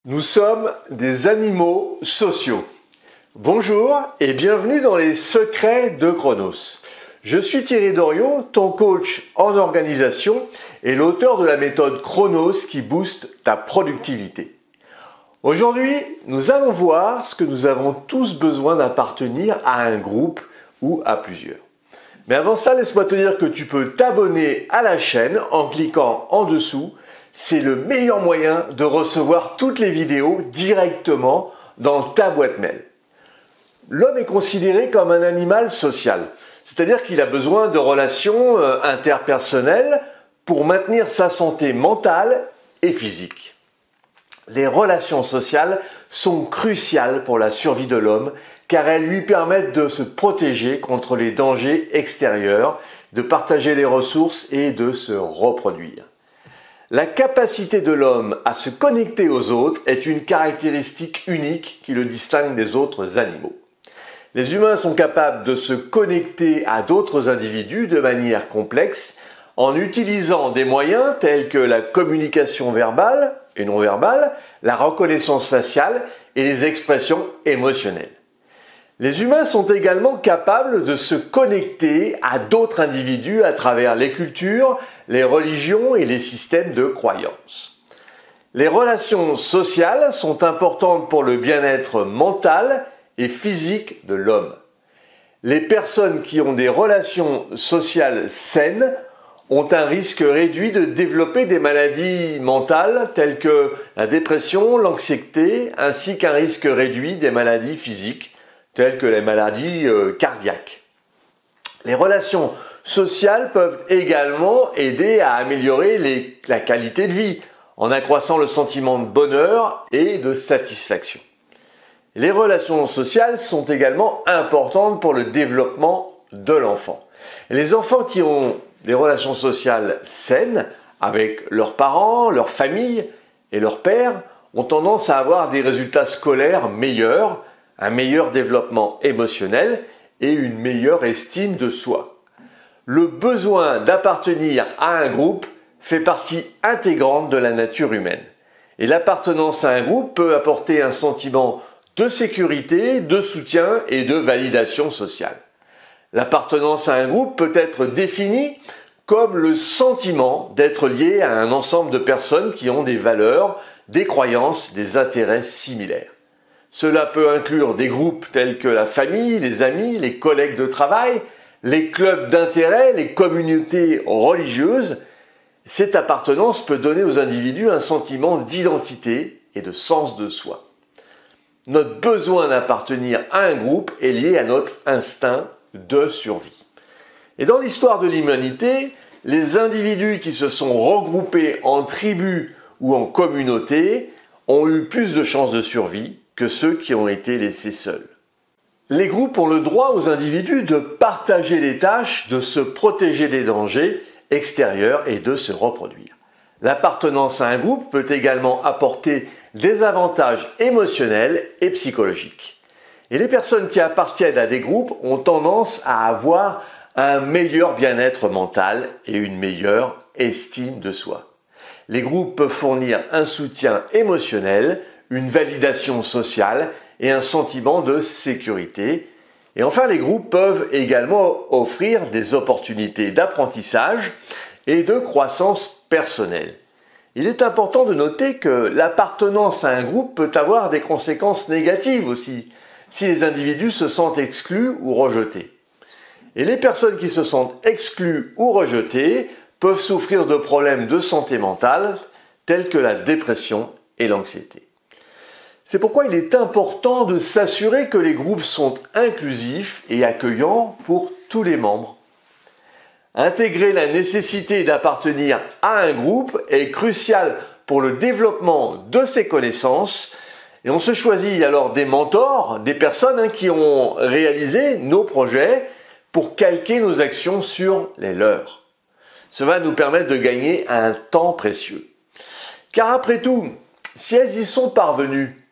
Nous sommes des animaux sociaux. Bonjour et bienvenue dans les secrets de Chronos. Je suis Thierry Doriot, ton coach en organisation et l'auteur de la méthode Chronos qui booste ta productivité. Aujourd'hui, nous allons voir ce que nous avons tous besoin d'appartenir à un groupe ou à plusieurs. Mais avant ça, laisse-moi te dire que tu peux t'abonner à la chaîne en cliquant en dessous. C'est le meilleur moyen de recevoir toutes les vidéos directement dans ta boîte mail. L'homme est considéré comme un animal social, c'est-à-dire qu'il a besoin de relations interpersonnelles pour maintenir sa santé mentale et physique. Les relations sociales sont cruciales pour la survie de l'homme car elles lui permettent de se protéger contre les dangers extérieurs, de partager les ressources et de se reproduire. La capacité de l'homme à se connecter aux autres est une caractéristique unique qui le distingue des autres animaux. Les humains sont capables de se connecter à d'autres individus de manière complexe en utilisant des moyens tels que la communication verbale et non verbale, la reconnaissance faciale et les expressions émotionnelles. Les humains sont également capables de se connecter à d'autres individus à travers les cultures, les religions et les systèmes de croyances. Les relations sociales sont importantes pour le bien-être mental et physique de l'homme. Les personnes qui ont des relations sociales saines ont un risque réduit de développer des maladies mentales telles que la dépression, l'anxiété, ainsi qu'un risque réduit des maladies physiques telles que les maladies cardiaques. Les relations sociales peuvent également aider à améliorer la qualité de vie en accroissant le sentiment de bonheur et de satisfaction. Les relations sociales sont également importantes pour le développement de l'enfant. Les enfants qui ont des relations sociales saines avec leurs parents, leur famille et leur père ont tendance à avoir des résultats scolaires meilleurs, un meilleur développement émotionnel et une meilleure estime de soi. Le besoin d'appartenir à un groupe fait partie intégrante de la nature humaine. Et l'appartenance à un groupe peut apporter un sentiment de sécurité, de soutien et de validation sociale. L'appartenance à un groupe peut être définie comme le sentiment d'être lié à un ensemble de personnes qui ont des valeurs, des croyances, des intérêts similaires. Cela peut inclure des groupes tels que la famille, les amis, les collègues de travail, les clubs d'intérêt, les communautés religieuses. Cette appartenance peut donner aux individus un sentiment d'identité et de sens de soi. Notre besoin d'appartenir à un groupe est lié à notre instinct de survie. Et dans l'histoire de l'humanité, les individus qui se sont regroupés en tribus ou en communautés ont eu plus de chances de survie que ceux qui ont été laissés seuls. Les groupes ont le droit aux individus de partager les tâches, de se protéger des dangers extérieurs et de se reproduire. L'appartenance à un groupe peut également apporter des avantages émotionnels et psychologiques. Et les personnes qui appartiennent à des groupes ont tendance à avoir un meilleur bien-être mental et une meilleure estime de soi. Les groupes peuvent fournir un soutien émotionnel, une validation sociale et un sentiment de sécurité. Et enfin, les groupes peuvent également offrir des opportunités d'apprentissage et de croissance personnelle. Il est important de noter que l'appartenance à un groupe peut avoir des conséquences négatives aussi, si les individus se sentent exclus ou rejetés. Et les personnes qui se sentent exclues ou rejetées peuvent souffrir de problèmes de santé mentale tels que la dépression et l'anxiété. C'est pourquoi il est important de s'assurer que les groupes sont inclusifs et accueillants pour tous les membres. Intégrer la nécessité d'appartenir à un groupe est crucial pour le développement de ses connaissances et on se choisit alors des mentors, des personnes qui ont réalisé nos projets pour calquer nos actions sur les leurs. Cela va nous permettre de gagner un temps précieux. Car après tout, si elles y sont parvenues,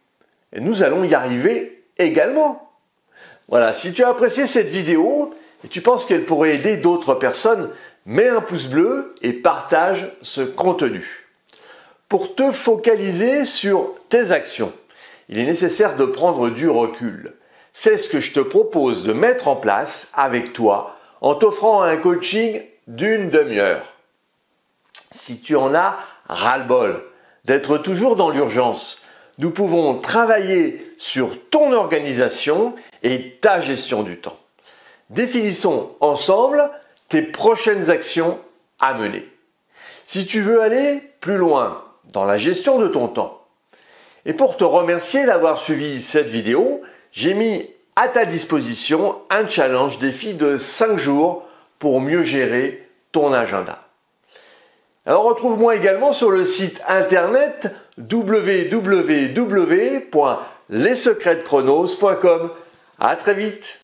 nous allons y arriver également. Voilà, si tu as apprécié cette vidéo et tu penses qu'elle pourrait aider d'autres personnes, mets un pouce bleu et partage ce contenu. pour te focaliser sur tes actions. Il est nécessaire de prendre du recul. C'est ce que je te propose de mettre en place avec toi en t'offrant un coaching d'une demi-heure. Si tu en as ras-le-bol d'être toujours dans l'urgence, nous pouvons travailler sur ton organisation et ta gestion du temps. Définissons ensemble tes prochaines actions à mener. Si tu veux aller plus loin dans la gestion de ton temps, et pour te remercier d'avoir suivi cette vidéo, j'ai mis à ta disposition un challenge défi de 5 jours pour mieux gérer ton agenda. Alors retrouve-moi également sur le site internet www.lessecretsdechronos.com. À très vite.